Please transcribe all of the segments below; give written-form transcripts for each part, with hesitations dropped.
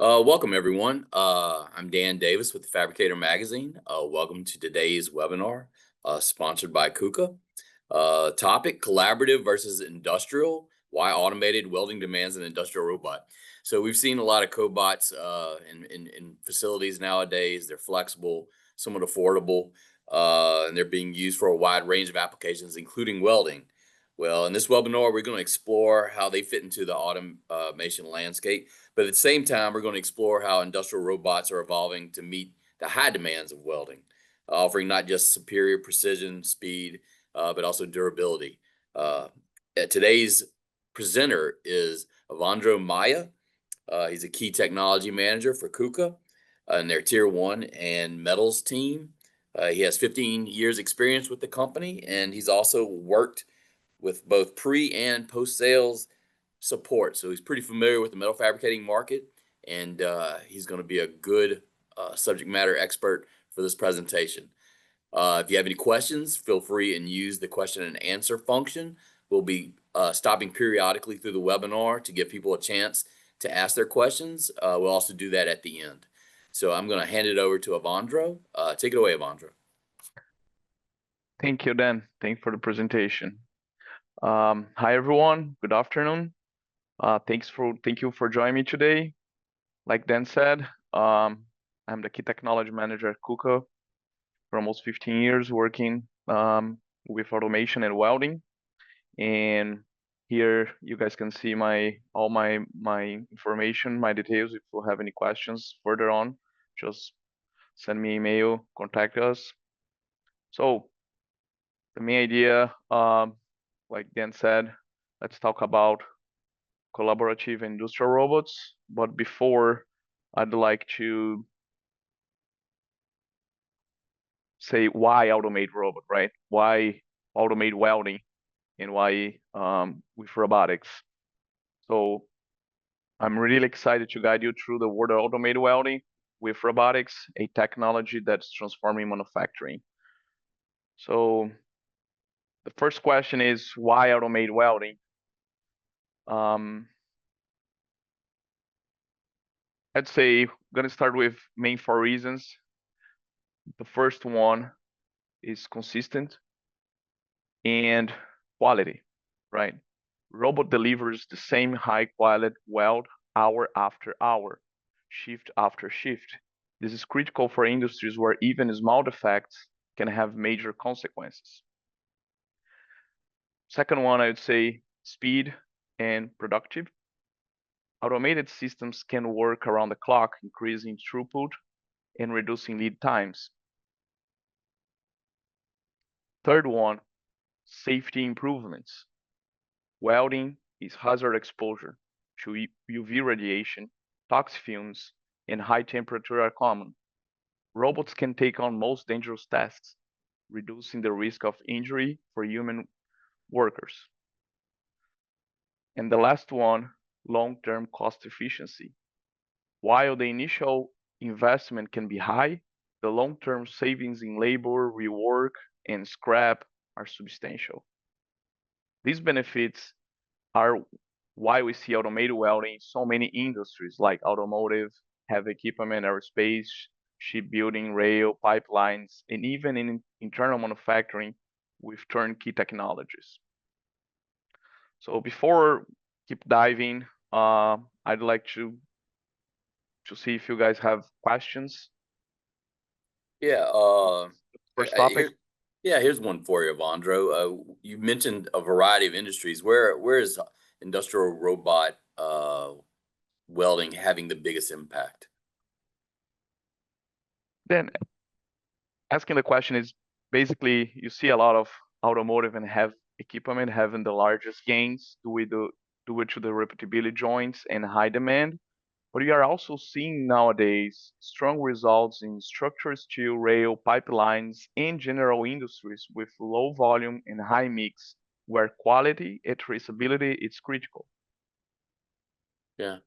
Welcome everyone. I'm Dan Davis with the Fabricator magazine. Welcome to today's webinar, sponsored by KUKA. Topic: collaborative versus industrial. Why automated welding demands an industrial robot. So we've seen a lot of cobots in facilities nowadays. They're flexible, somewhat affordable, and they're being used for a wide range of applications, including welding. Well, in this webinar, we're going to explore how they fit into the automation landscape. But at the same time, we're going to explore how industrial robots are evolving to meet the high demands of welding, offering not just superior precision, speed, but also durability. Uh, Today's presenter is Avandro Maya. He's a key technology manager for KUKA and their Tier 1 and Metals team. He has 15 years experience with the company, and he's also worked with both pre and post sales support. So he's pretty familiar with the metal fabricating market, and he's going to be a good subject matter expert for this presentation. If you have any questions, feel free and use the question and answer function. We'll be stopping periodically through the webinar to give people a chance to ask their questions. We'll also do that at the end. So I'm going to hand it over to Avandro. Take it away, Avandro. Thank you, Dan. Thank you for the presentation. Hi, everyone. Good afternoon. Thank you for joining me today. Like Dan said, I'm the key technology manager at KUKA for almost 15 years working with automation and welding. And here you guys can see all my information, my details. If you have any questions further on, just send me an email, contact us. So the main idea, like Dan said, let's talk about collaborative industrial robots. But before, I'd like to say why automate robot, right? Why automate welding and why with robotics. So I'm really excited to guide you through the world of automated welding with robotics, a technology that's transforming manufacturing. So the first question is why automate welding? I'd say I'm gonna start with main 4 reasons. The first one is consistent and quality, right? Robot delivers the same high quality weld hour after hour, shift after shift. This is critical for industries where even small defects can have major consequences. Second one, I would say speed and productive. Automated systems can work around the clock, increasing throughput and reducing lead times. Third one, safety improvements. Welding is hazard exposure to UV radiation, toxic fumes, and high temperature are common. Robots can take on most dangerous tasks, reducing the risk of injury for human workers. And the last one, long-term cost efficiency. While the initial investment can be high, the long-term savings in labor, rework, and scrap are substantial. These benefits are why we see automated welding in so many industries like automotive, heavy equipment, aerospace, shipbuilding, rail, pipelines, and even in internal manufacturing with turnkey technologies. So before keep diving, I'd like to see if you guys have questions. Yeah. First topic. Here's one for you, Avandro. You mentioned a variety of industries. Where is industrial robot welding having the biggest impact? Then asking the question is basically you see a lot of automotive and heavy equipment having the largest gains due to the repeatability joints and high demand. But we are also seeing nowadays strong results in structural steel, rail, pipelines, and general industries with low volume and high mix, where quality and traceability is critical. Yeah.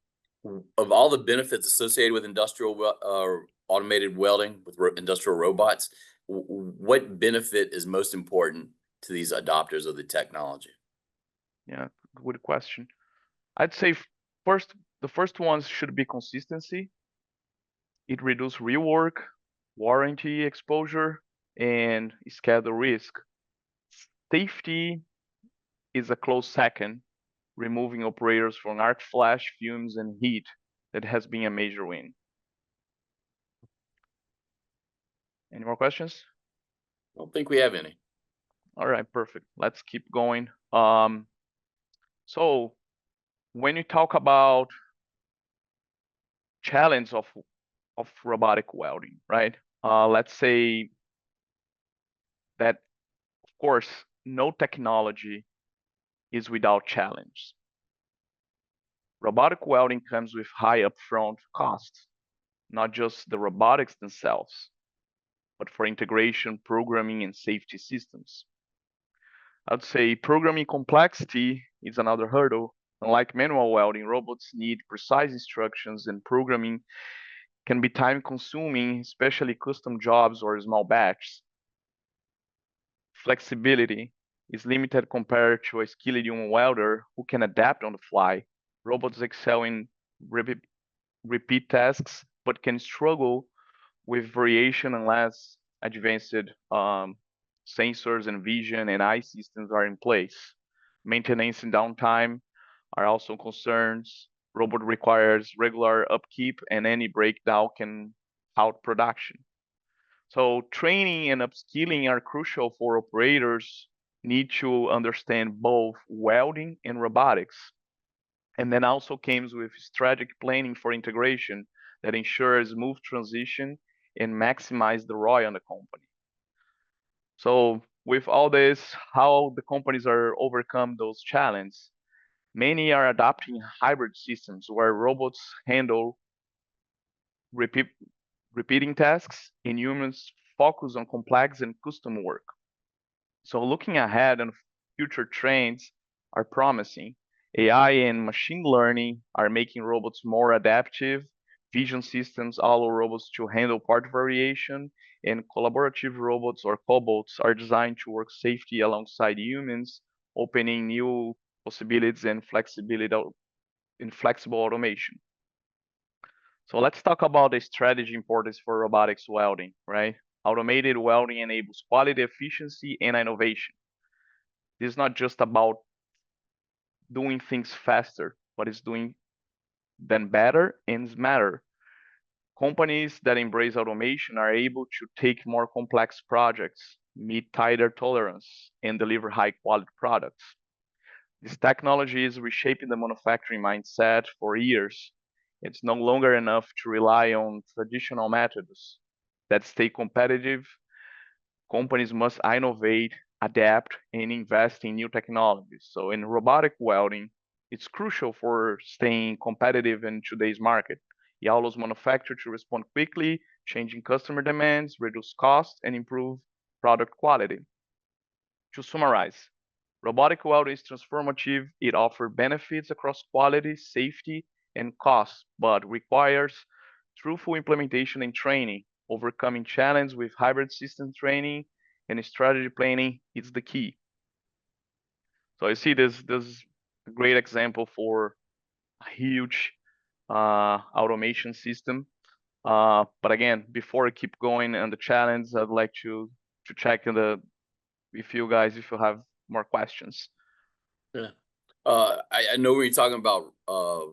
Of all the benefits associated with automated welding with industrial robots, what benefit is most important to these adopters of the technology? Yeah, good question. I'd say first, The first ones should be consistency. It reduces rework, warranty exposure, and schedule risk. Safety is a close second, removing operators from arc flash, fumes, and heat. That has been a major win. Any more questions? I don't think we have any. All right, perfect. Let's keep going. So when you talk about challenge of robotic welding, right? Let's say that, of course, no technology is without challenge. Robotic welding comes with high upfront costs, not just the robotics themselves, but for integration, programming, and safety systems. I'd say programming complexity is another hurdle. Unlike manual welding, robots need precise instructions, and programming can be time consuming, especially custom jobs or small batches. Flexibility is limited compared to a skilled human welder who can adapt on the fly. Robots excel in repeat tasks, but can struggle with variation unless advanced sensors and vision and eye systems are in place. Maintenance and downtime are also concerns. Robot requires regular upkeep, and any breakdown can halt production. So training and upskilling are crucial for operators need to understand both welding and robotics. And then also comes with strategic planning for integration that ensures smooth transition and maximize the ROI on the company. So with all this, how the companies are overcome those challenges? Many are adopting hybrid systems where robots handle repeat, repeating tasks and humans focus on complex and custom work. So looking ahead and future trends are promising. AI and machine learning are making robots more adaptive. Vision systems allow robots to handle part variation, and collaborative robots or cobots are designed to work safely alongside humans, opening new possibilities and flexibility in flexible automation. So let's talk about the strategy importance for robotics welding, right? Automated welding enables quality, efficiency, and innovation. This is not just about doing things faster, but it's doing them better and smarter. Companies that embrace automation are able to take more complex projects, meet tighter tolerance, and deliver high quality products. This technology is reshaping the manufacturing mindset for years. It's no longer enough to rely on traditional methods that stay competitive. Companies must innovate, adapt, and invest in new technologies. So in robotic welding, it's crucial for staying competitive in today's market. It allows manufacturers to respond quickly, changing customer demands, reduce costs, and improve product quality. To summarize, robotic welding is transformative. It offers benefits across quality, safety, and cost, but requires truthful implementation and training. Overcoming challenge with hybrid system training and strategy planning is the key. So you see this is a great example for a huge automation system. But again, before I keep going on the challenge, I'd like to check in the with you guys if you have more questions. Yeah. I know when you're talking about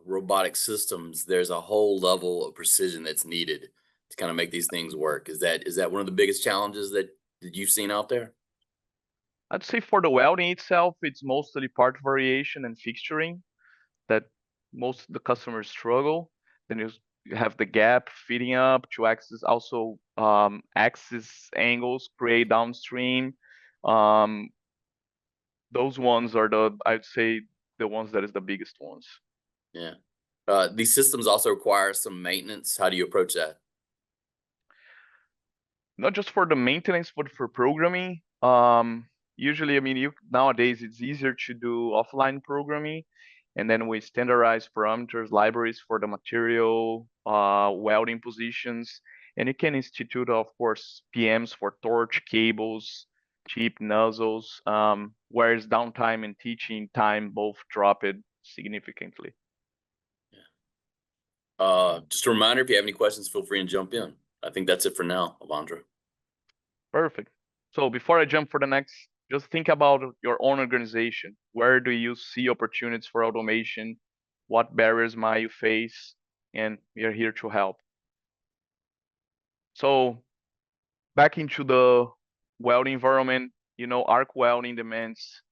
robotic systems, there's a whole level of precision that's needed to kind of make these things work. Is that one of the biggest challenges that you've seen out there? I'd say for the welding itself, it's mostly part variation and fixturing that most of the customers struggle. Then you have the gap fitting up to access also axis angles create downstream. Um, those ones are the I'd say the ones that is the biggest ones. Yeah. These systems also require some maintenance. How do you approach that? Not just for the maintenance, but for programming. Usually, I mean, you nowadays it's easier to do offline programming, and then we standardize parameters, libraries for the material, welding positions, and you can institute, of course, PMs for torch, cables, chip, nozzles, whereas downtime and teaching time both drop it significantly. Yeah. Just a reminder, if you have any questions, feel free and jump in. I think that's it for now, Avandra. Perfect. So before I jump for the next, just think about your own organization. Where do you see opportunities for automation? What barriers might you face? And we are here to help. So back into the welding environment, arc welding demands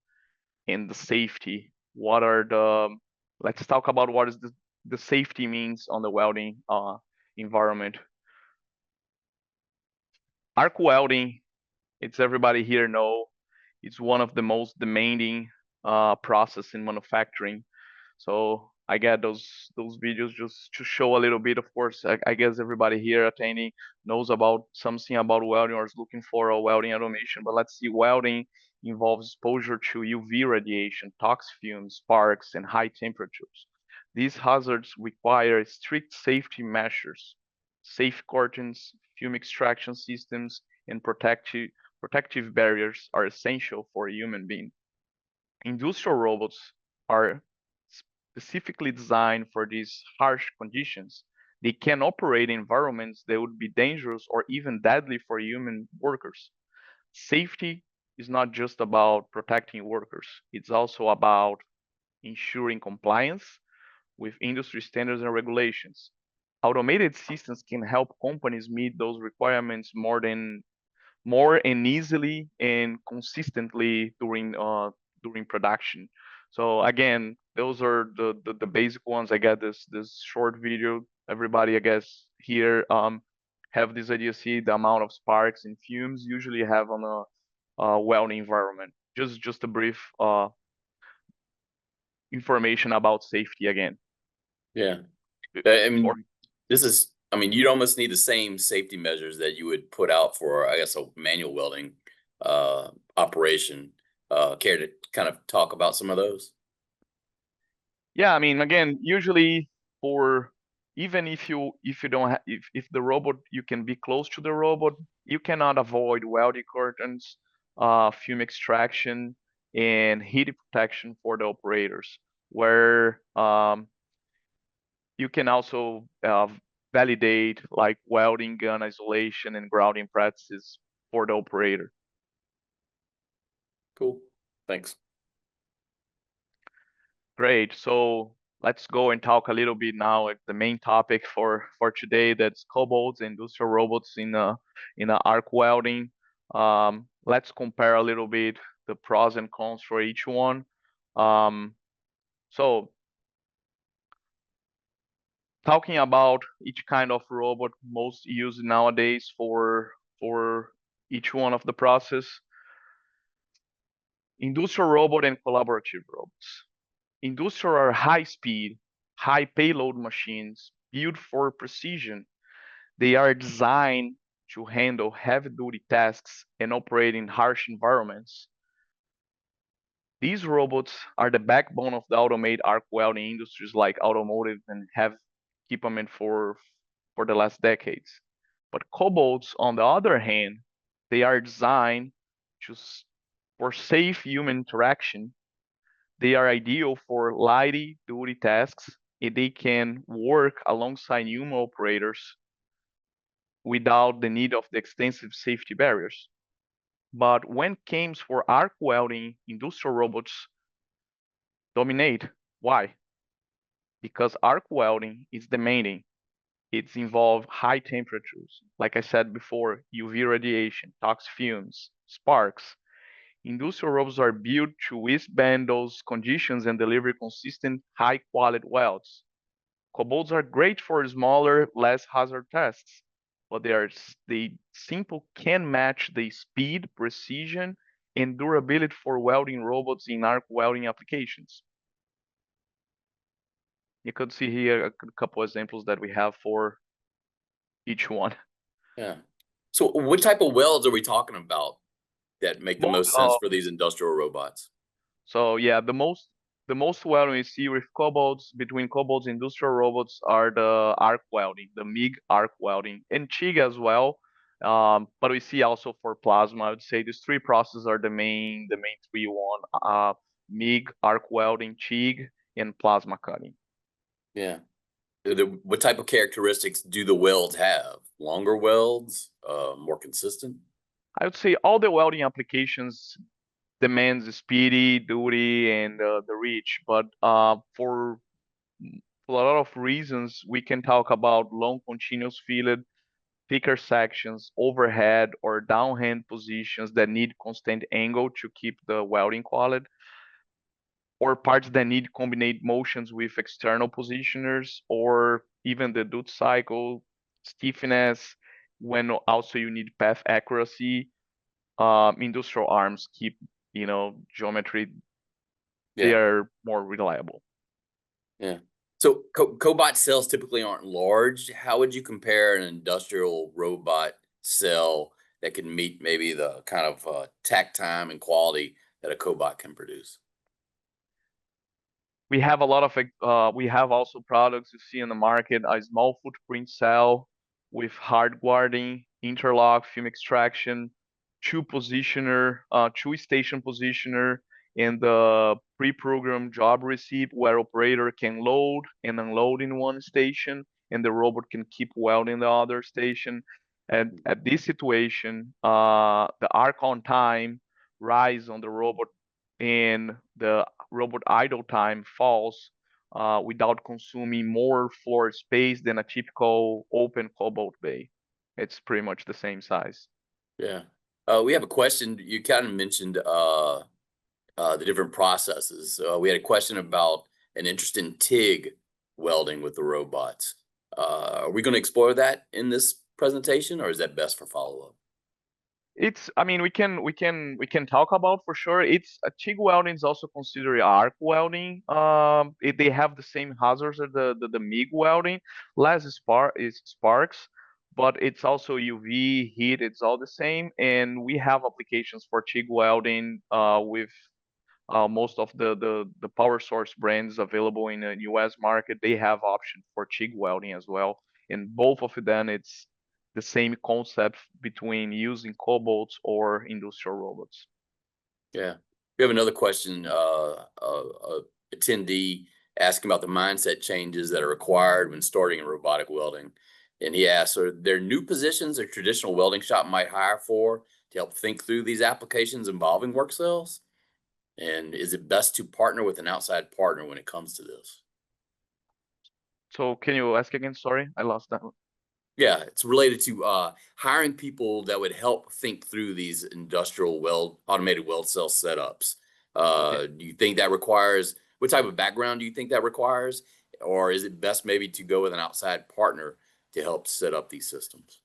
and the safety. What are the, let's talk about what is the safety means on the welding environment. Arc welding, it's everybody here know, it's one of the most demanding process in manufacturing. So I get those videos just to show a little bit. Of course, I guess everybody here attending knows about something about welding or is looking for a welding automation. But let's see, welding involves exposure to UV radiation, toxic fumes, sparks, and high temperatures. These hazards require strict safety measures. Safe curtains, fume extraction systems, and protective barriers are essential for a human being. Industrial robots are specifically designed for these harsh conditions. They can operate in environments that would be dangerous or even deadly for human workers. Safety is not just about protecting workers, it's also about ensuring compliance with industry standards and regulations. Automated systems can help companies meet those requirements more and easily and consistently during production. So again, those are the basic ones. I got this short video. Everybody, I guess, here have this idea. See the amount of sparks and fumes usually have on a welding environment. Just a brief information about safety again. Yeah. I Or mean, you'd almost need the same safety measures that you would put out for, I guess, a manual welding operation. Care to kind of talk about some of those? yeah, I mean, again, usually for even if you don't if the robot, you can be close to the robot, you cannot avoid welding curtains, fume extraction, and heat protection for the operators. Where you can also validate like welding gun isolation and grounding practices for the operator. Cool. Thanks. Great. So let's go and talk a little bit now at the main topic for today. That's cobots, industrial robots in arc welding. Let's compare a little bit the pros and cons for each one. So talking about each kind of robot most used nowadays for each one of the process. Industrial robot and collaborative robots. Industrial are high-speed, high-payload machines built for precision. They are designed to handle heavy-duty tasks and operate in harsh environments. These robots are the backbone of the automated arc welding industries like automotive and heavy equipment for the last decades. But cobots, on the other hand, they are designed for safe human interaction. They are ideal for light duty tasks, and they can work alongside human operators without the need of the extensive safety barriers. But when it comes for arc welding, industrial robots dominate. Why? Because arc welding is demanding. It's involved high temperatures, like I said before, UV radiation, toxic fumes, sparks. Industrial robots are built to withstand those conditions and deliver consistent, high-quality welds. Cobots are great for smaller, less hazard tasks, but they simply can match the speed, precision, and durability for welding robots in arc welding applications. You could see here a couple examples that we have for each one. Yeah. So what type of welds are we talking about that make the Most, most sense for these industrial robots? so yeah, the most welding we see with cobots between cobots and industrial robots are the arc welding, the MIG arc welding, and TIG as well. But we see also for plasma. I would say these three processes are the main three one. MIG, arc welding, TIG, and plasma cutting. Yeah. What type of characteristics do the welds have? Longer welds, more consistent? I would say all the welding applications demands speedy, duty, and the reach. But for a lot of reasons, we can talk about long continuous fillet, thicker sections, overhead or downhand positions that need constant angle to keep the welding quality, or parts that need combined motions with external positioners, or even the duty cycle, stiffness, when also you need path accuracy. Industrial arms keep, geometry, they Yeah, are more reliable. yeah. So cobot cells typically aren't large. How would you compare an industrial robot cell that can meet maybe the kind of tack time and quality that a cobot can produce? We have a lot of we have also products you see in the market, a small footprint cell with hard guarding, interlock, film extraction, two station positioner, and the pre-programmed job receipt where operator can load and unload in one station, and the robot can keep welding the other station. And at this situation, the arc on time rise on the robot, and the robot idle time falls without consuming more floor space than a typical open cobalt bay. It's pretty much the same size. Yeah. We have a question. You kind of mentioned the different processes. We had a question about an interest in TIG welding with the robots. Are we going to explore that in this presentation, or is that best for follow up? I mean, we can talk about for sure. It's a TIG welding is also considered arc welding. They have the same hazards as the MIG welding, less sparks, but it's also UV heat. It's all the same, and we have applications for TIG welding with most of the power source brands available in the US market. They have option for TIG welding as well. And both of them, it's the same concept between using cobots or industrial robots. Yeah. We have another question. Attendee asking about the mindset changes that are required when starting in robotic welding. And he asks, are there new positions a traditional welding shop might hire for to help think through these applications involving work cells? And is it best to partner with an outside partner when it comes to this? So can you ask again? Sorry, I lost that one. Yeah, it's related to hiring people that would help think through these industrial automated weld cell setups. Okay. Do you think that requires what type of background do you think that requires? Or is it best maybe to go with an outside partner to help set up these systems?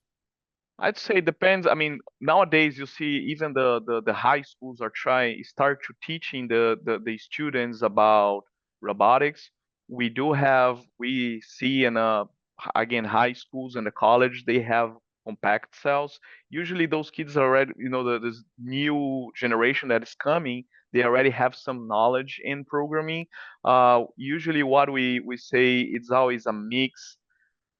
I'd say it depends. I mean, nowadays you see even the high schools are trying start to teaching the students about robotics. We see in again high schools and the college they have compact cells. Usually those kids are already, this new generation that is coming, they already have some knowledge in programming. Usually what we say it's always a mix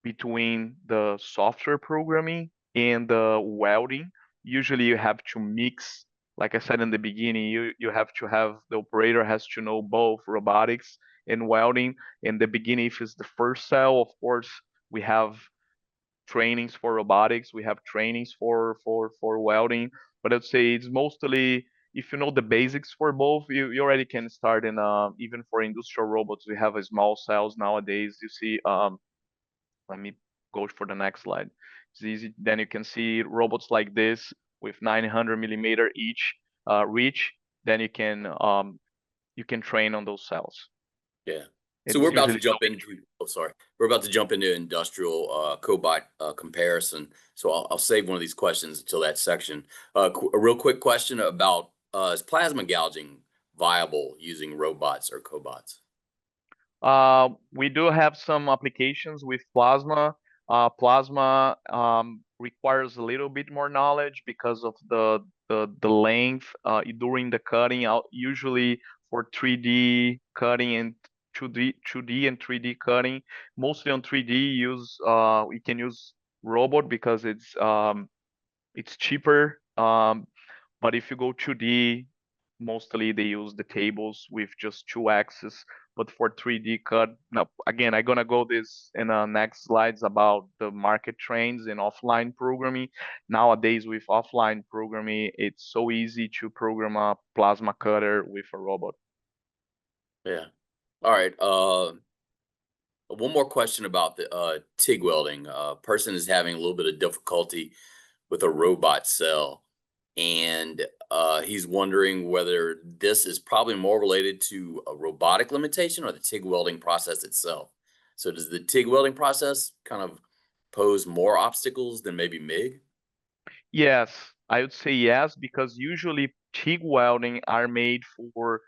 between the software programming and the welding. Usually you have to mix, like I said in the beginning, you have to have the operator has to know both robotics and welding. In the beginning, if it's the first cell, of course, we have trainings for robotics, we have trainings for welding. But I'd say it's mostly if you know the basics for both, you already can start in even for industrial robots, we have a small cells nowadays. You see let me go for the next slide. It's easy. Then you can see robots like this with 900 millimeter each reach. Then you can train on those cells. Yeah. So we're It's about to usually jump into, oh, sorry. We're about to jump into industrial cobot comparison. So I'll save one of these questions until that section. A real quick question about is plasma gouging viable using robots or cobots? We do have some applications with plasma. Plasma requires a little bit more knowledge because of the length during the cutting out. Usually for 3D cutting and 2D and 3D cutting, mostly on 3D use we can use robot because it's cheaper. But if you go 2D, mostly they use the tables with just two axes but for 3D cut, now again, I'm gonna go this in the next slides about the market trends in offline programming. Nowadays, with offline programming, it's so easy to program a plasma cutter with a robot. Yeah. All right. One more question about the TIG welding. Person is having a little bit of difficulty with a robot cell, and he's wondering whether this is probably more related to a robotic limitation or the TIG welding process itself. So, does the TIG welding process kind of pose more obstacles than maybe MIG? Yes, I would say yes, because usually TIG welding are made for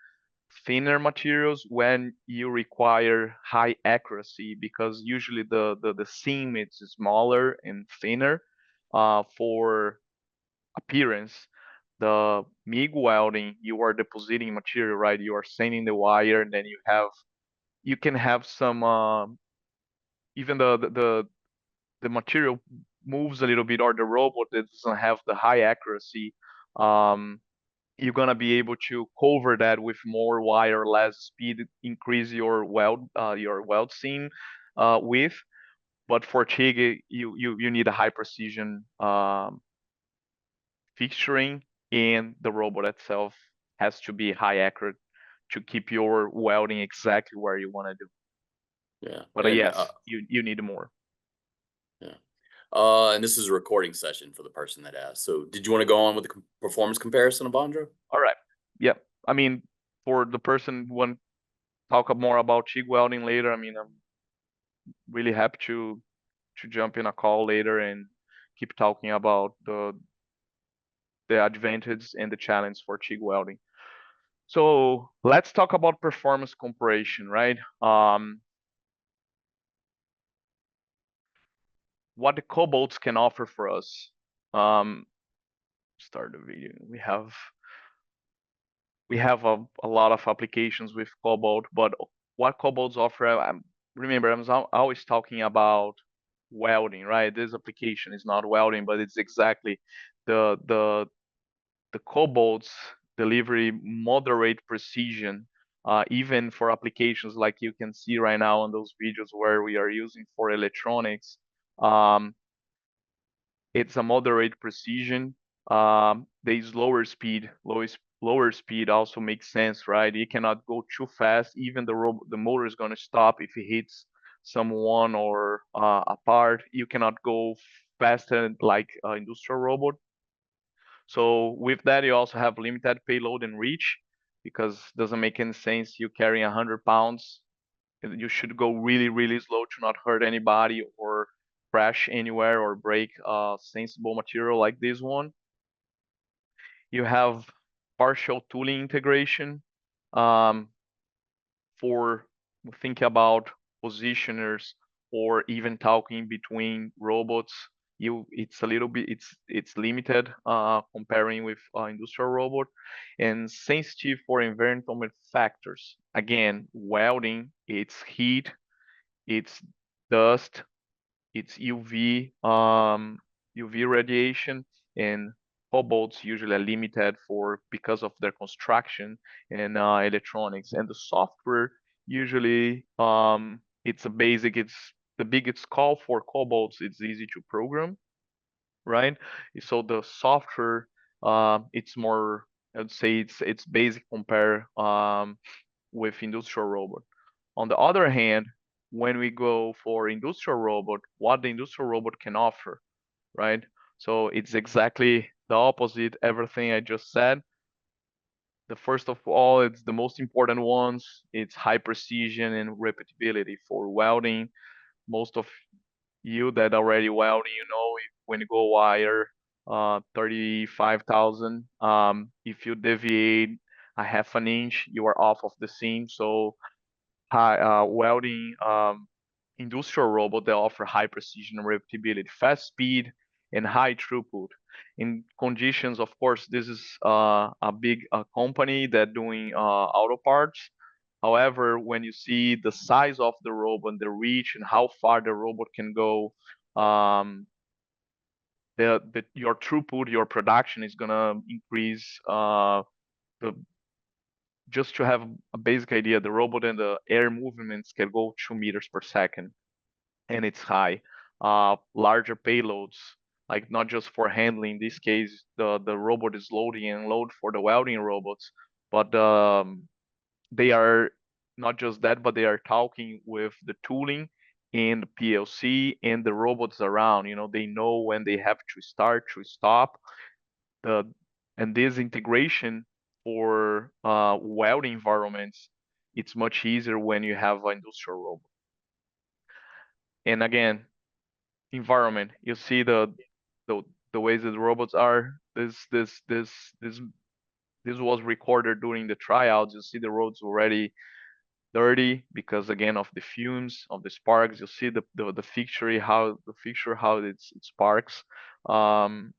thinner materials when you require high accuracy, because usually the seam is smaller and thinner for appearance. The MIG welding, you are depositing material, right? You are sanding the wire, and then you can have some even the material moves a little bit, or the robot that doesn't have the high accuracy. Um, you're gonna be able to cover that with more wire, less speed, increase your weld seam width. But for TIG, you need a high precision fixturing, and the robot itself has to be high accurate to keep your welding exactly where you want to do. Yeah, But and yes, you need more. yeah, and this is a recording session for the person that asked. So, did you want to go on with the performance comparison of Bondro? All right. Yep. I mean, for the person who want to talk more about TIG welding later, I mean, I'm really happy to jump in a call later and keep talking about the advantage and the challenge for TIG welding. So let's talk about performance comparison, right? What the Cobots can offer for us. Um, Start the video. We have a lot of applications with Cobalt, but what Cobots offer, remember, always talking about welding, right? This application is not welding, but it's exactly the the the Cobalt's delivery moderate precision, even for applications like you can see right now on those videos where we are using for electronics. Um, it's a moderate precision. There's lower speed also makes sense, right? You cannot go too fast. Even the motor is going to stop if it hits someone or a part. You cannot go faster like industrial robot. So with that, you also have limited payload and reach, because it doesn't make any sense you carrying 100 pounds. You should go really, really slow to not hurt anybody or crash anywhere or break sensible material like this one. You have partial tooling integration. Um, for thinking about positioners or even talking between robots, it's a little bit it's limited comparing with industrial robot, and sensitive for environmental factors. Again, welding, it's heat, it's dust, it's UV radiation, and cobalts usually are limited for because of their construction and electronics. And the software usually it's a basic. It's the biggest call for cobalts. It's easy to program, right? So the software it's more. I'd say it's basic compare with industrial robot. On the other hand, when we go for industrial robot, what the industrial robot can offer, right? So it's exactly the opposite, everything I just said. The first of all, it's the most important ones. It's high precision and repeatability for welding. Most of you that already welding, when you go wire 35,000, if you deviate a half an inch, you are off of the seam. So high welding industrial robot that offer high precision and repeatability, fast speed, and high throughput. In conditions, of course, this is a big company that doing auto parts. However, when you see the size of the robot, the reach, and how far the robot can go, um, your throughput, your production is gonna increase. The just to have a basic idea, the robot and the air movements can go 2 meters per second, and it's high. Larger payloads, like not just for handling. In this case, the robot is loading and load for the welding robots, but they are not just that, but they are talking with the tooling and the PLC and the robots around. They know when they have to start, to stop. The and this integration for welding environments, it's much easier when you have an industrial robot. And again, environment, you see the the ways that the robots are. This was recorded during the tryouts. You see the roads already dirty because again of the fumes of the sparks. You see the fixture how it sparks. Um,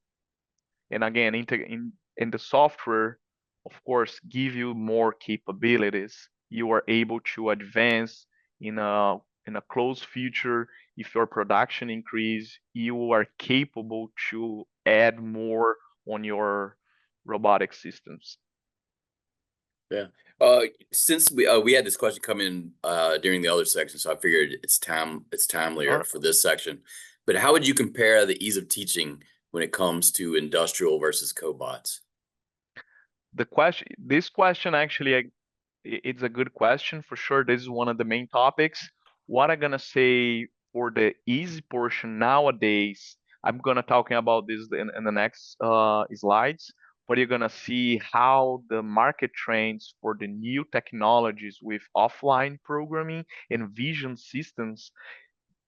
and again, in the software, of course, give you more capabilities. You are able to advance in a close future. If your production increase, you are capable to add more on your robotic systems. Yeah. Since we had this question come in during the other section, so I figured it's timelier for this section. But how would you compare the ease of teaching when it comes to industrial versus cobots? This question actually, it's a good question for sure. This is one of the main topics. What I'm gonna say for the easy portion nowadays, I'm gonna talking about this in the next slides. But you're gonna see how the market trends for the new technologies with offline programming and vision systems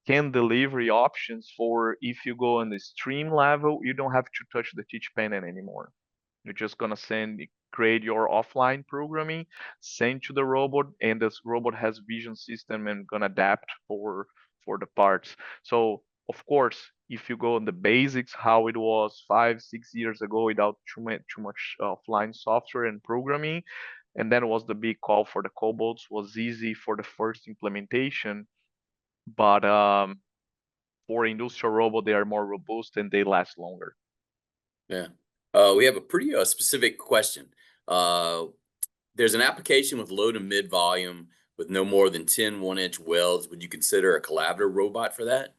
can deliver options for if you go on the stream level, you don't have to touch the teach panel anymore. You're just gonna create your offline programming, send to the robot, and this robot has vision system and gonna adapt for the parts. So of course, if you go on the basics, how it was 5, 6 years ago without too much offline software and programming, and then was the big call for the Cobots, was easy for the first implementation, but for industrial robot, they are more robust and they last longer. Yeah. We have a pretty specific question. Uh, there's an application with low to mid volume with no more than 10 1-inch welds. Would you consider a collaborative robot for that?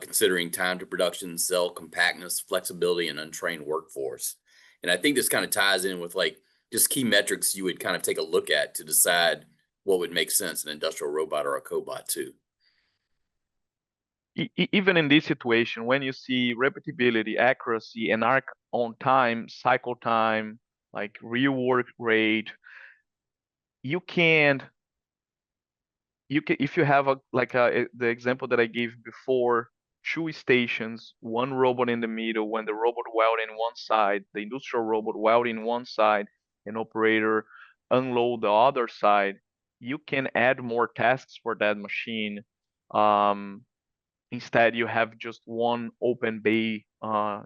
Considering time to production, cell compactness, flexibility, and untrained workforce. And I think this kind of ties in with like just key metrics you would kind of take a look at to decide what would make sense an industrial robot or a cobot too. Even in this situation, when you see repeatability, accuracy, and arc on time, cycle time, like real work rate, you can if you have the example that I gave before, 2 stations, one robot in the middle, when the robot weld in one side, the industrial robot weld in one side, an operator unload the other side, you can add more tasks for that machine. Um, Instead, you have just one open bay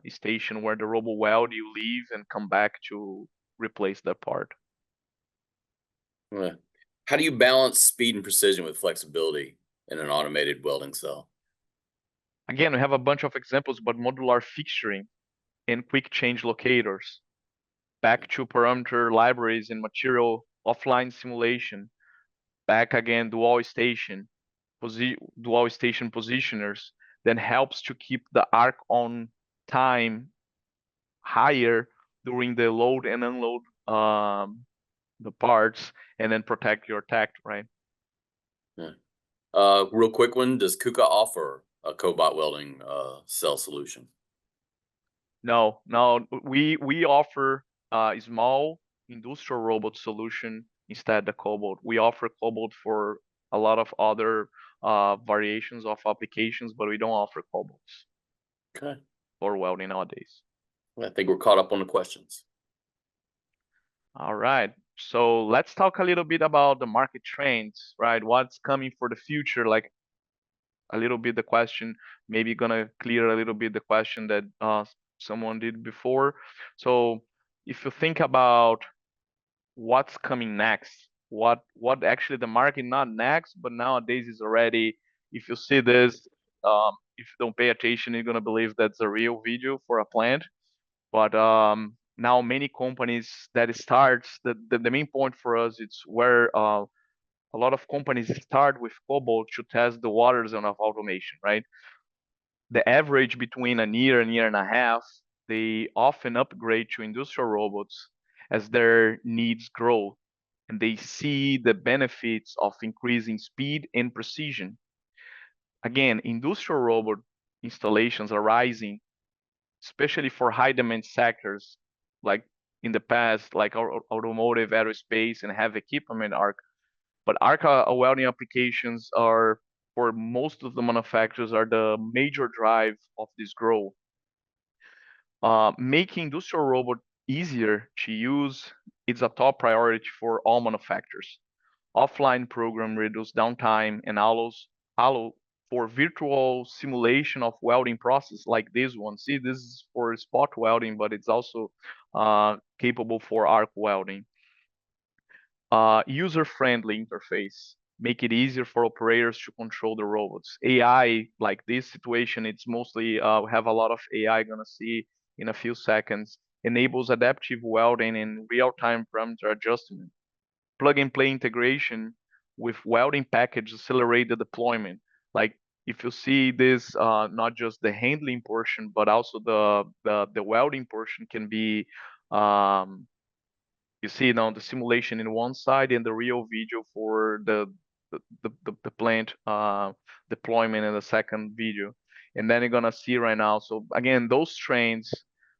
station where the robot weld, you leave and come back to replace that part. Yeah. How do you balance speed and precision with flexibility in an automated welding cell? Again, we have a bunch of examples, but modular fixturing and quick change locators, back to parameter libraries and material offline simulation, back again dual station positioners, then helps to keep the arc on time higher during the load and unload the parts, and then protect your tech, right? Yeah. Real quick one. Does KUKA offer a cobot welding cell solution? No, we offer a small industrial robot solution instead the Cobot. We offer Cobot for a lot of other variations of applications, but we don't offer Cobots Okay. for welding nowadays. I think we're caught up on the questions. All right. So let's talk a little bit about the market trends, right? What's coming for the future? Like a little bit the question, maybe gonna clear a little bit the question that someone did before. So if you think about what's coming next, what actually the market not next, but nowadays is already. If you see this, if you don't pay attention, you're gonna believe that's a real video for a plant. But now many companies that starts the main point for us, it's where a lot of companies start with Cobalt to test the waters of automation, right? The average between a year and year and a half, they often upgrade to industrial robots as their needs grow, and they see the benefits of increasing speed and precision. Again, industrial robot installations are rising, especially for high demand sectors like in the past, like automotive, aerospace, and heavy equipment are. But ARCA welding applications are, for most of the manufacturers, are the major drive of this growth. Making industrial robot easier to use is a top priority for all manufacturers. Offline program reduce downtime and allow for virtual simulation of welding process like this one. See, this is for spot welding, but it's also capable for arc welding. User-friendly interface, make it easier for operators to control the robots. AI, like this situation, it's mostly we have a lot of AI gonna see in a few seconds, enables adaptive welding and real-time parameter adjustment. Plug-and-play integration with welding package accelerate the deployment. Like if you see this, not just the handling portion, but also the welding portion can be um, you see now the simulation in one side and the real video for the plant deployment in the second video. And then you're gonna see right now. So again, those trends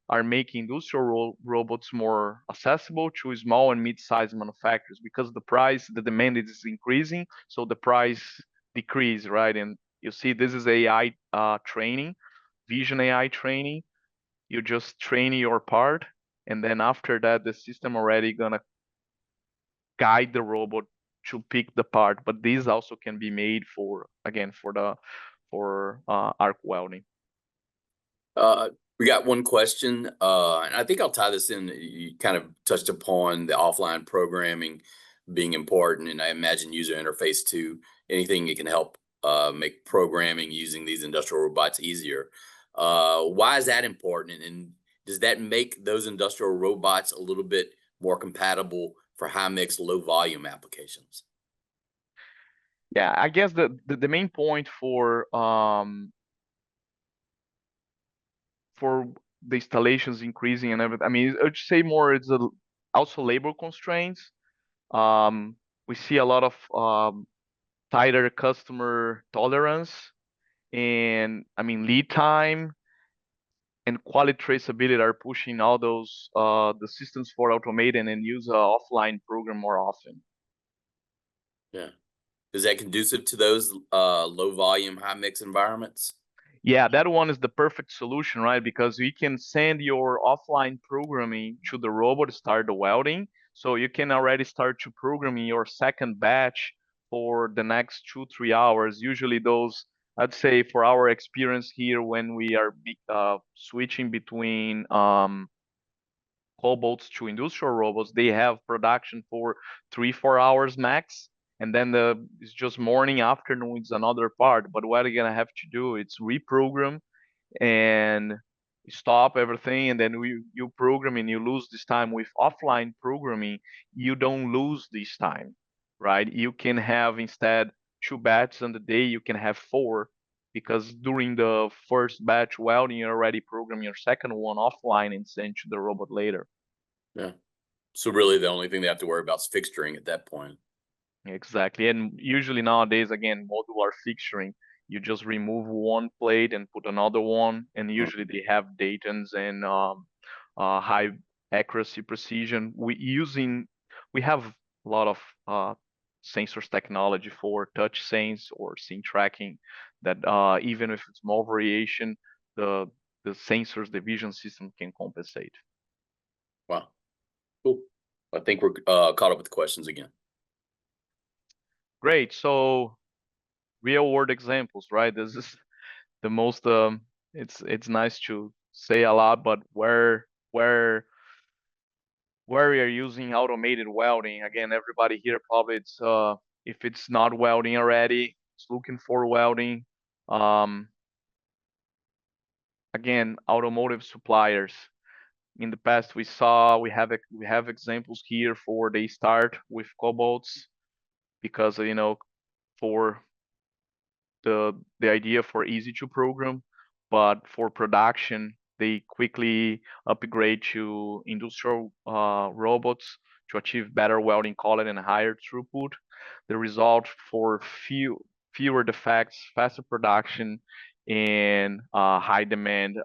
are making industrial robots more accessible to small and mid-sized manufacturers because the demand is increasing, so the price decrease, right? And you see this is AI training, vision AI training. You just train your part, and then after that the system already gonna guide the robot to pick the part. But these also can be made for, again, for arc welding. Uh, we got one question, and I think I'll tie this in. You kind of touched upon the offline programming being important, and I imagine user interface too. Anything that can help make programming using these industrial robots easier. Why is that important, and does that make those industrial robots a little bit more compatible for high mix, low volume applications? Yeah, I guess the main point for the installations increasing and everything, I mean, I'd say more it's also labor constraints. um we see a lot of tighter customer tolerance, and I mean lead time and quality traceability are pushing all those the systems for automating and use a offline program more often. Yeah. Is that conducive to those low volume, high mix environments? Yeah, that one is the perfect solution, right? Because you can send your offline programming to the robot to start the welding. So you can already start to programming your second batch for the next 2, 3 hours. Usually those, I'd say for our experience here, when we are switching between Cobots to industrial robots, they have production for 3, 4 hours max. And then it's just morning, afternoon, it's another part. But what you're gonna have to do, it's reprogram and stop everything, and then you program and you lose this time. With offline programming, you don't lose this time, right? You can have instead 2 batches on the day, you can have four, because during the first batch welding, you already program your second one offline and send to the robot later. Yeah. So really the only thing they have to worry about is fixturing at that point. Exactly. And usually nowadays, again, modular fixturing, you just remove one plate and put another one, and Mm, usually they have datums and high accuracy precision. We have a lot of sensors technology for touch sense or scene tracking that even if it's small variation, the the sensors, the vision system can compensate. wow. Cool. I think we're caught up with the questions again. Great. So real world examples, right? This is the most it's nice to say a lot, but where we are using automated welding, again, everybody here probably it's if it's not welding already, it's looking for welding. um Again, automotive suppliers, In the past, we have examples here for they start with Cobots because for the idea for easy to program, but for production they quickly upgrade to industrial robots to achieve better welding quality and higher throughput. The result for fewer defects, faster production, and high demand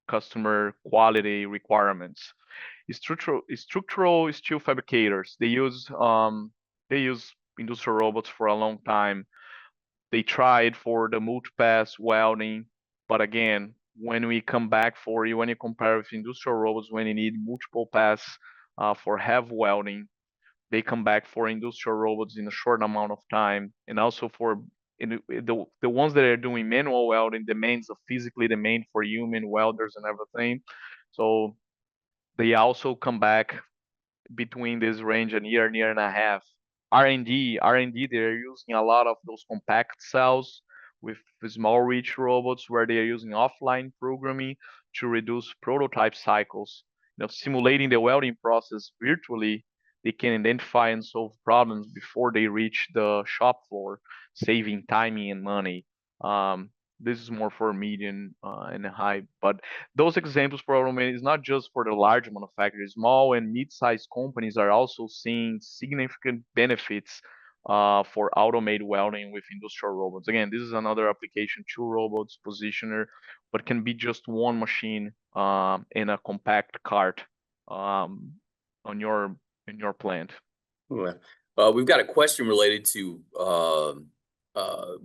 customer quality requirements. Structural steel fabricators they use industrial robots for a long time. They tried for the multi-pass welding, but again, when we come back for you, when you compare with industrial robots, when you need multiple pass for heavy welding, they come back for industrial robots in a short amount of time, and also for the ones that are doing manual welding demands of physically demand for human welders and everything. So they also come back between this range and year and a half. R&D, they're using a lot of those compact cells with small reach robots where they are using offline programming to reduce prototype cycles. Simulating the welding process virtually, they can identify and solve problems before they reach the shop floor, saving timing and money. Um, this is more for medium and high, but those examples for automation is not just for the large manufacturers. Small and mid-sized companies are also seeing significant benefits for automated welding with industrial robots. Again, this is another application, two robots, positioner, but can be just one machine in a compact cart um, on your in your plant. Well, we've got a question related to uh,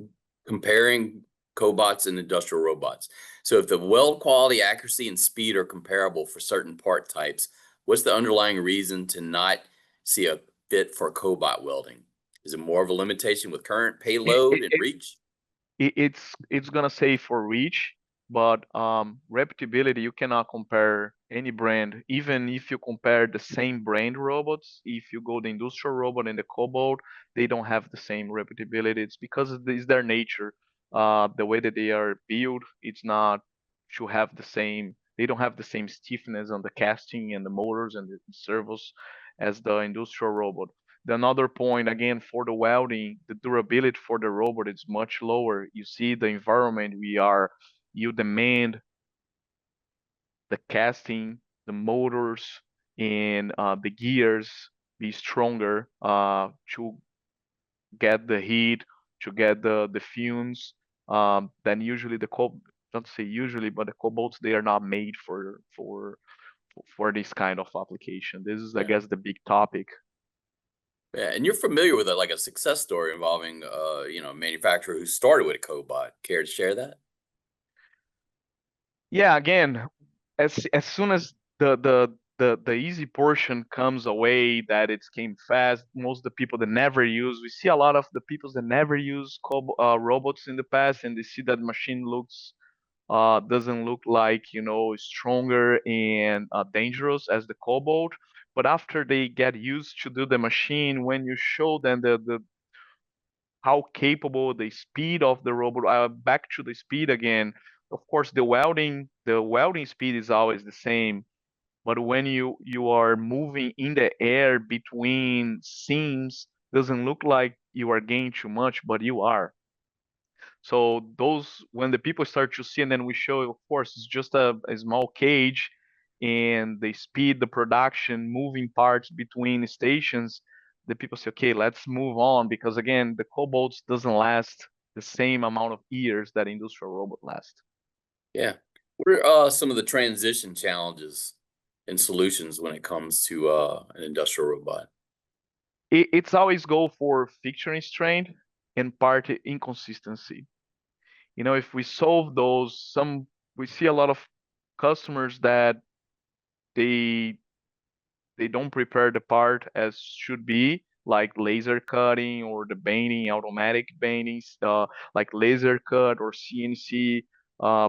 comparing cobots and industrial robots. So, if the weld quality, accuracy, and speed are comparable for certain part types, what's the underlying reason to not see a fit for cobot welding? Is it more of a limitation with current It, payload and it, reach? it's gonna say for reach, but reputability you cannot compare any brand. Even if you compare the same brand robots, if you go the industrial robot and the Cobalt, they don't have the same reputability. It's because it's their nature. The way that they are built, it's not to have the same. They don't have the same stiffness on the casting and the motors and the servos as the industrial robot. The another point again for the welding, the durability for the robot is much lower. You see the environment you demand the casting, the motors, and the gears be stronger to get the heat, to get the fumes. Than usually not to say usually, but the cobalts they are not made for this kind of application. This is, I Yeah. guess, the big topic. Yeah, and you're familiar with like a success story involving a manufacturer who started with a cobot. Care to share that? Yeah, again, as soon as the easy portion comes away, that it came fast, most of the people that never use, we see a lot of the people that never use robots in the past, and they see that machine looks doesn't look like stronger and dangerous as the cobalt. But after they get used to do the machine, when you show them the how capable the speed of the robot, back to the speed again, of course the welding speed is always the same, but when you are moving in the air between seams, doesn't look like you are gaining too much, but you are. So those when the people start to see, and then we show, of course, it's just a small cage, and they speed the production, moving parts between stations. The people say, okay, let's move on because again, the cobalts doesn't last the same amount of years that industrial robot last. Yeah. What are some of the transition challenges and solutions when it comes to an industrial robot? It's always go for fixturing strength and part inconsistency. If we solve those, we see a lot of customers that they they don't prepare the part as should be, like laser cutting or the bending, automatic bendings, like laser cut or CNC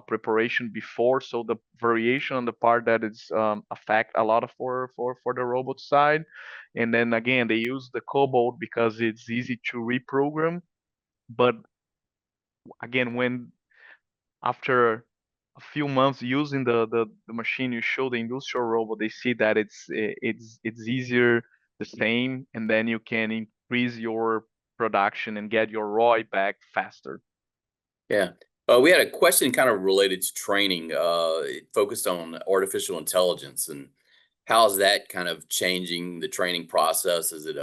preparation before. So the variation on the part that is affect a lot of for the robot side. And then again, they use the Cobalt because it's easy to reprogram. But again, when after a few months using the machine, you show the industrial robot, they see that it's easier, the same, and then you can increase your production and get your ROI back faster. Yeah. We had a question kind of related to training, it focused on artificial intelligence and how's that kind of changing the training process? Is it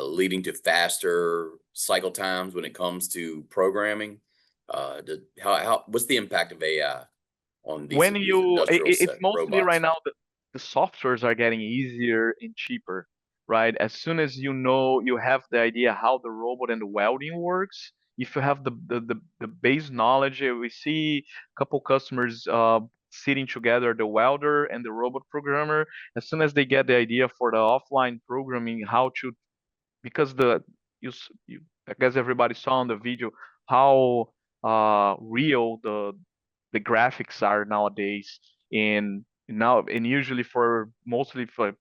leading to faster cycle times when it comes to programming? What's the impact of AI on When these you industrial it's set mostly right robots? now the softwares are getting easier and cheaper, right? As soon as you know, you have the idea how the robot and the welding works, if you have the base knowledge, we see a couple customers sitting together, the welder and the robot programmer. As soon as they get the idea for the offline programming, how to, because you, I guess everybody saw on the video how real the graphics are nowadays, and usually for mostly for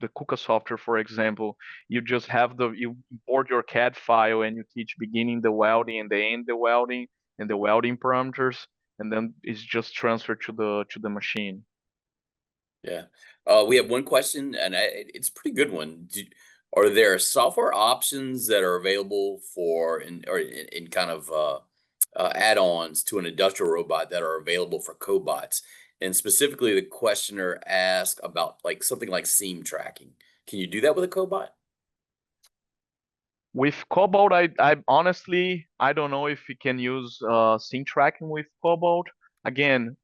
the KUKA software, for example, you just have you import your CAD file and you teach beginning the welding and the end the welding and the welding parameters, and then it's just transferred to the machine. Yeah. We have one question, and it's a pretty good one. Are there software options that are available for in kind of add-ons to an industrial robot that are available for cobots? And specifically, the questioner asked about like something like seam tracking. Can you do that with a cobot? With Cobalt, I honestly I don't know if you can use scene tracking with Cobalt. Again,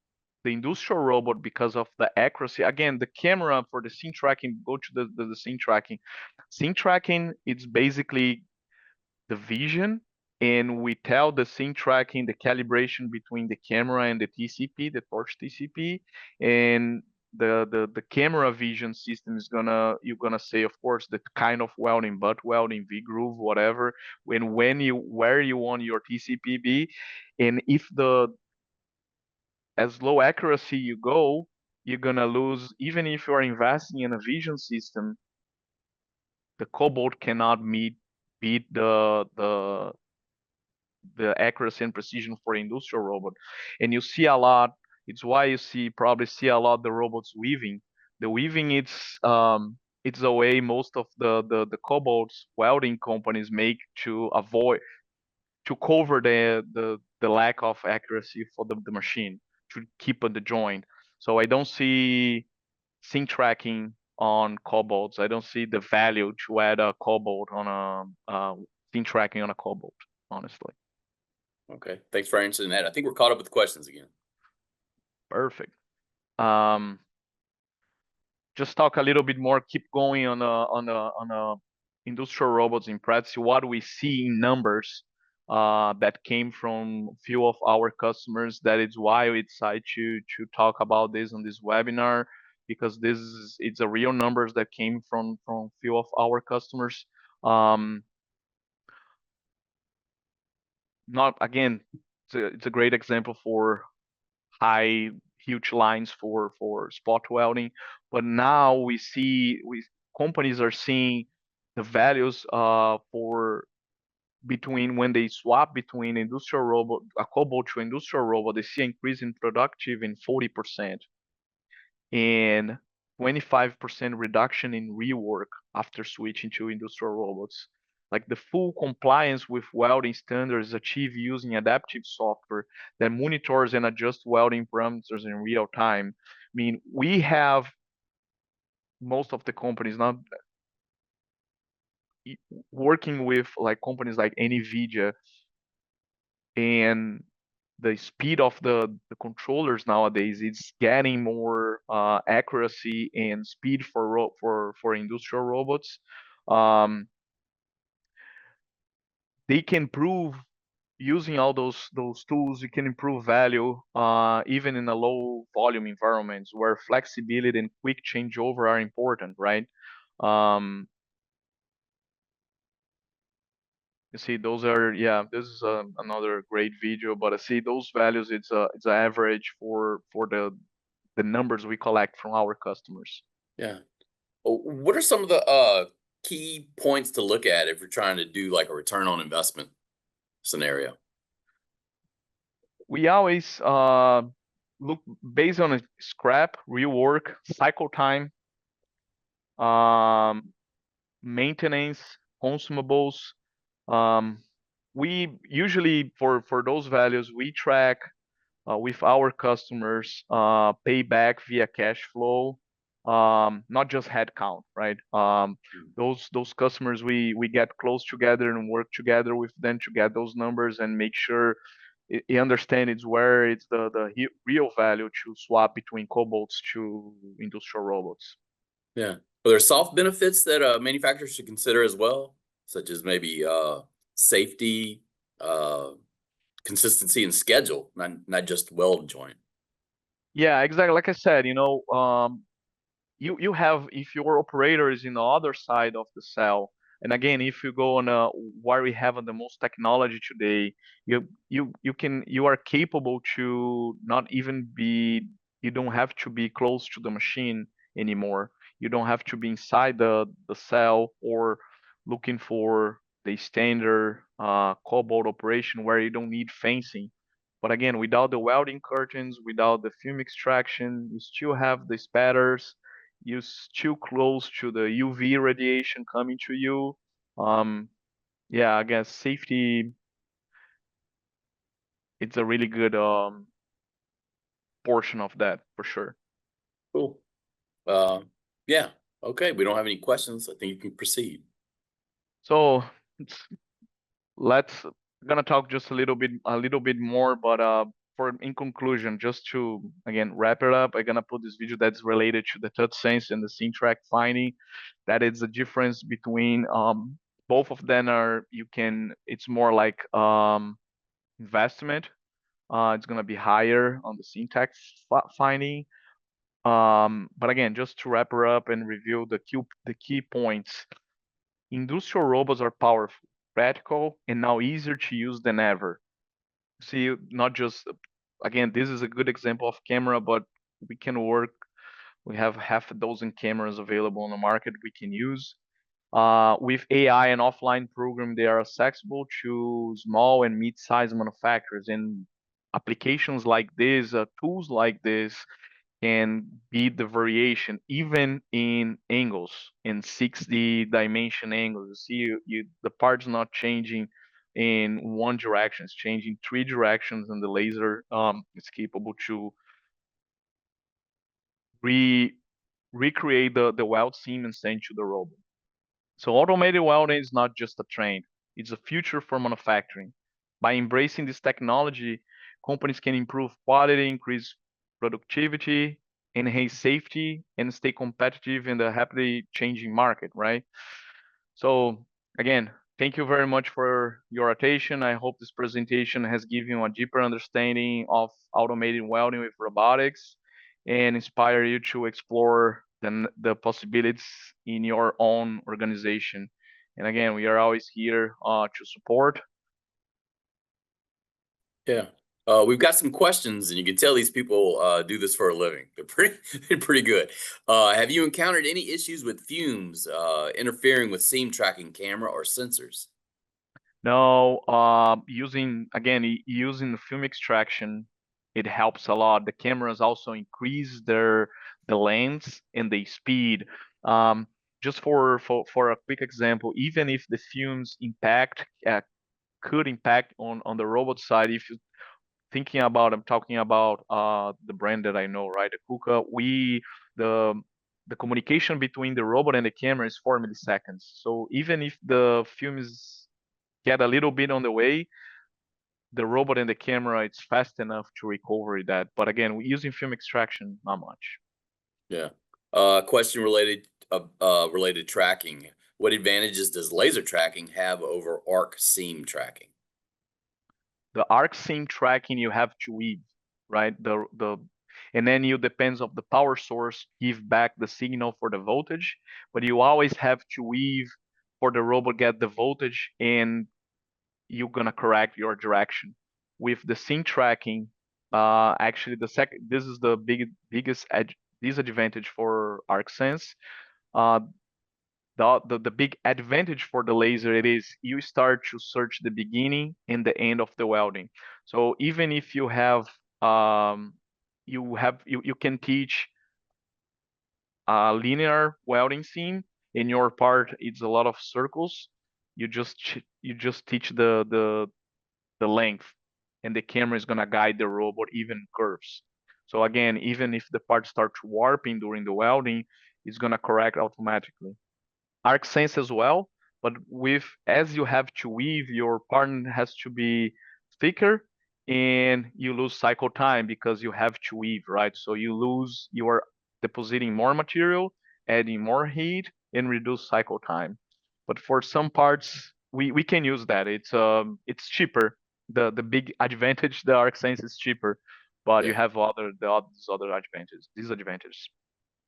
the industrial robot, because of the accuracy. Again, the camera for the scene tracking. Go to the scene tracking. Scene tracking, it's basically the vision, and we tell the scene tracking the calibration between the camera and the TCP, the torch TCP, and the camera vision system is gonna, you're gonna say, of course, the kind of welding, butt welding, V groove, whatever, when you, where you want your TCP be, and if the as low accuracy you go, you're gonna lose. Even if you're investing in a vision system, the Cobalt cannot beat the accuracy and precision for industrial robot. And you see a lot, it's why you probably see a lot the robots weaving. The weaving, it's a way most of the cobots welding companies make to avoid, to cover the lack of accuracy for the machine, to keep on the joint. So I don't see sync tracking on cobots. I don't see the value to add a cobot on sync tracking on a cobot, honestly. Okay. Thanks for answering that. I think we're caught up with questions again. Perfect. Um, just talk a little bit more, keep going on industrial robots in practice, what we see in numbers that came from few of our customers. That is why we decided to talk about this on this webinar, because it's a real numbers that came from few of our customers. Um, Not again, it's a great example for high huge lines for spot welding, but now we companies are seeing the values for between, when they swap between industrial robot, a cobalt to industrial robot, they see increase in productive in 40% and 25% reduction in rework after switching to industrial robots. Like the full compliance with welding standards is achieved using adaptive software that monitors and adjusts welding parameters in real time. I mean, we have most of the companies not working with like companies like NVIDIA, and the speed of the controllers nowadays, it's getting more accuracy and speed for industrial robots. Um, they can prove, using all those tools, you can improve value even in a low volume environments where flexibility and quick changeover are important, right? Um, you see, those are, yeah, this is another great video, but I see those values. It's an average for the numbers we collect from our customers. Yeah. What are some of the key points to look at if you're trying to do like a return on investment scenario? We always look based on a scrap, rework, cycle time, um, maintenance, consumables. Um, we usually for those values we track with our customers payback via cash flow, not just headcount, right? Those customers we get close together and work together with them to get those numbers and make sure you understand it's where it's the real value to swap between cobots to industrial robots. Yeah. Are there soft benefits that manufacturers should consider as well, such as maybe safety, uh, consistency, and schedule, not just weld joint? Yeah, exactly. Like I said, you have if your operator is in the other side of the cell, and again if you go on where we have the most technology today, you are capable to not even be, you don't have to be close to the machine anymore. You don't have to be inside the cell or looking for the standard cobalt operation where you don't need fencing. But again, without the welding curtains, without the film extraction, you still have the spatters, you're still close to the UV radiation coming to you. Um, yeah, I guess safety, it's a really good portion of that for sure. Cool. Uh, yeah. Okay. We don't have any questions. I think you can proceed. So let's gonna talk just a little bit more, but for in conclusion, just to again wrap it up, I'm gonna put this video that's related to the touch sense and the scene track finding. That is the difference between both of them are you can it's more like investment. It's gonna be higher on the syntax finding. But again, just to wrap her up and review the key points. Industrial robots are powerful, practical, and now easier to use than ever. See, not just again, this is a good example of camera, but we can work. We have half a dozen cameras available on the market we can use. With AI and offline program, they are accessible to small and mid-sized manufacturers. And applications like this, tools like this, can beat the variation even in angles, in 60 dimension angles. You see, the part's not changing in one direction; it's changing three directions, and the laser is capable to re recreate the weld seam and send to the robot. So automated welding is not just a trend, it's a future for manufacturing. By embracing this technology, companies can improve quality, increase productivity, enhance safety, and stay competitive in the rapidly changing market, right? So again, thank you very much for your attention. I hope this presentation has given you a deeper understanding of automated welding with robotics and inspire you to explore the possibilities in your own organization. And again, we are always here to support. Yeah. We've got some questions, and you can tell these people do this for a living. They're pretty, they're pretty good. Have you encountered any issues with fumes interfering with seam tracking camera or sensors? Now, using again using the film extraction, it helps a lot. The cameras also increase the length and the speed. Um, just for a quick example, even if the fumes impact could impact on the robot side, if you thinking about, I'm talking about the brand that I know, right? The KUKA. The the communication between the robot and the camera is 4 milliseconds. So even if the fumes get a little bit on the way, the robot and the camera it's fast enough to recover that. But again, using film extraction, not much. Yeah. Question related tracking. What advantages does laser tracking have over arc seam tracking? The arc seam tracking you have to weave, right? And then you depends of the power source give back the signal for the voltage, but you always have to weave for the robot get the voltage and you're gonna correct your direction. With the sync tracking, actually the second this is the biggest disadvantage for ArcSense. Uh, the big advantage for the laser it is you start to search the beginning and the end of the welding. So even if you have you can teach a linear welding seam. In your part, it's a lot of circles. You just teach the length, and the camera is gonna guide the robot even curves. So again, even if the part starts warping during the welding, it's gonna correct automatically. Arc sense as well, but with as you have to weave, your partner has to be thicker, and you lose cycle time because you have to weave, right? So you are depositing more material, adding more heat, and reduce cycle time. But for some parts, we can use that. It's cheaper. The big advantage, the arc sense is cheaper, but you Yeah. have other advantages, disadvantages.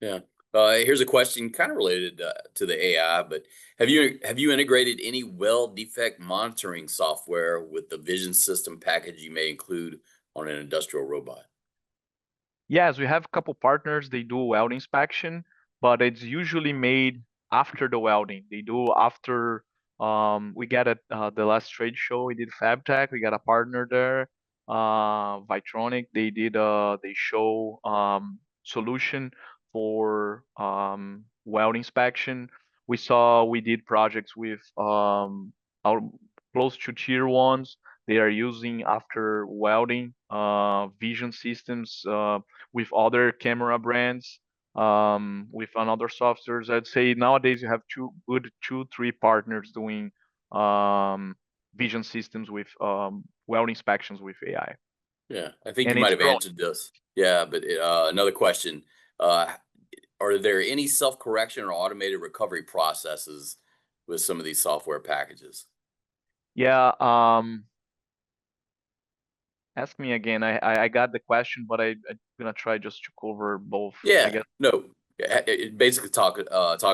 Yeah. Here's a question kind of related to the AI, but have you integrated any weld defect monitoring software with the vision system package you may include on an industrial robot? Yes, we have a couple partners. They do weld inspection, but it's usually made after the welding. They do after we get at the last trade show we did FabTech. We got a partner there, Vitronic. They show solution for weld inspection. We did projects with our close to tier ones. They are using after welding vision systems. With other camera brands, with another softwares. I'd say nowadays you have two, three partners doing vision systems with weld inspections with AI, Yeah, I think you and might it's have growing. answered this. Yeah, but another question: uh, Are there any self-correction or automated recovery processes with some of these software packages? Yeah. Ask me again. I got the question, but I'm gonna try just to cover both. I Yeah, guess. no. Basically talking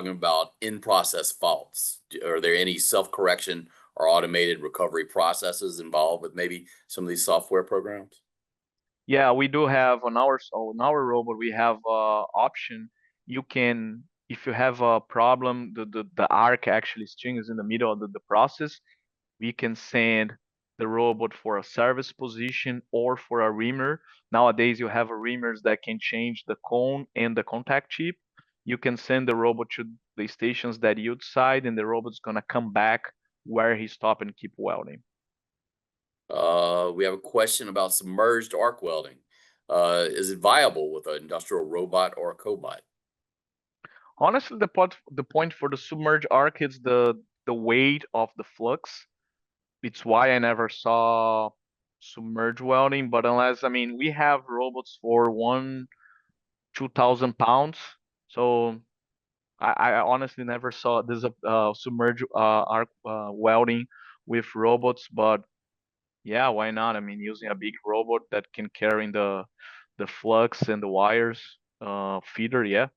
about in-process faults. Are there any self-correction or automated recovery processes involved with maybe some of these software programs? Yeah, we do have on our robot we have option. You can, if you have a problem, the arc actually strings in the middle of the process. We can send the robot for a service position or for a reamer. Nowadays you have a reamers that can change the cone and the contact chip. You can send the robot to the stations that you decide, and the robot's gonna come back where he stopped and keep welding. We have a question about submerged arc welding. Is it viable with an industrial robot or a cobot? Honestly, the point for the submerged arc is the weight of the flux. It's why I never saw submerged welding. But unless, I mean, we have robots for 2,000 pounds. So I honestly never saw this submerged arc welding with robots. But yeah, why not? I mean, using a big robot that can carry the flux and the wires feeder. Yeah.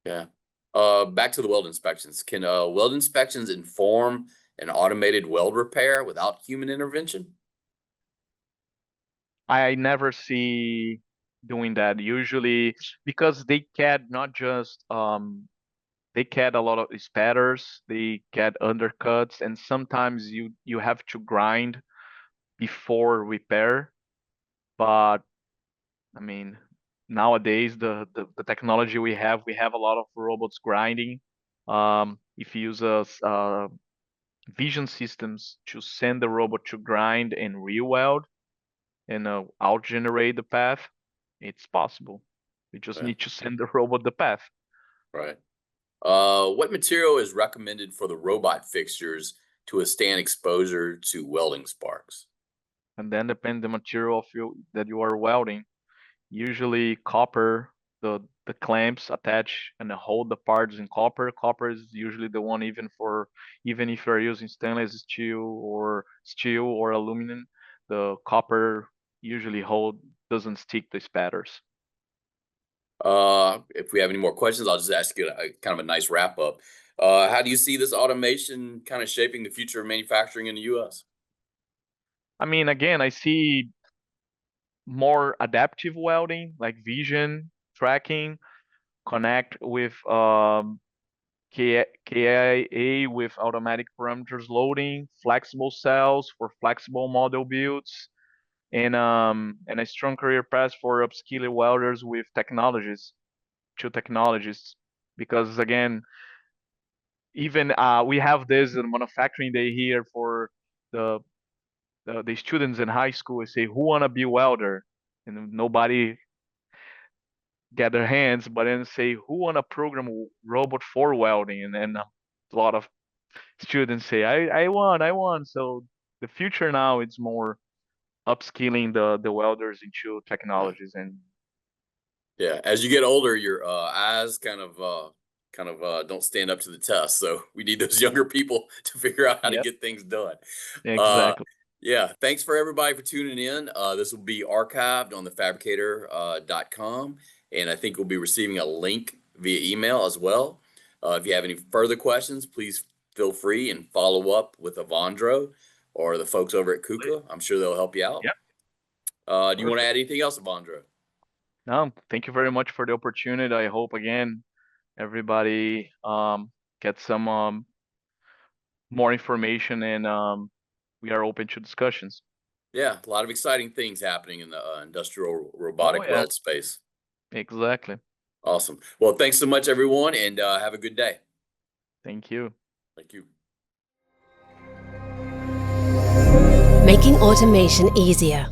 Yeah. Back to the weld inspections. Can weld inspections inform an automated weld repair without human intervention? I never see doing that. Usually, because they CAD not just they CAD a lot of spatters, they CAD undercuts, and sometimes you have to grind before repair. But I mean, nowadays the technology we have a lot of robots grinding. If you use vision systems to send the robot to grind and re-weld, and out generate the path, it's possible. We just Yeah, need to send the robot the path. right. What material is recommended for the robot fixtures to withstand exposure to welding sparks? And then depend the material of that you are welding. Usually copper, the clamps attach and hold the parts in copper. Copper is usually the one even if you're using stainless steel or aluminum, the copper usually hold doesn't stick the spatters. If we have any more questions, I'll just ask you kind of a nice wrap up. How do you see this automation kind of shaping the future of manufacturing in the U.S.? I mean, again, I see more adaptive welding, like vision tracking, connect with KIA with automatic parameters loading, flexible cells for flexible model builds. and a strong career path for upskilling welders with technologies, two technologies, because again, even we have this in manufacturing day here for the the students in high school. I say, who wanna be welder? And nobody get their hands, but then say, who wanna program robot for welding? And then a lot of students say, I want. So the future now it's more upskilling the welders into Yeah. technologies and Yeah. As you get older, your eyes kind of don't stand up to the test. So we need those younger people to figure out how to yeah, get things done. Uh, exactly. yeah. Thanks for everybody for tuning in. This will be archived on the fabricator.com. And I think we'll be receiving a link via email as well. If you have any further questions, please feel free and follow up with Avandro or the folks over at KUKA. I'm sure they'll help you out. Yep, Do you want to perfect. add anything else, Avandro? No, thank you very much for the opportunity. I hope again everybody gets some more information and we are open to discussions. Yeah, a lot of exciting things happening in the industrial Oh robotic yeah, weld space. exactly. Awesome. Well, thanks so much, everyone, and have a good day. Thank you. Thank you. Making automation easier.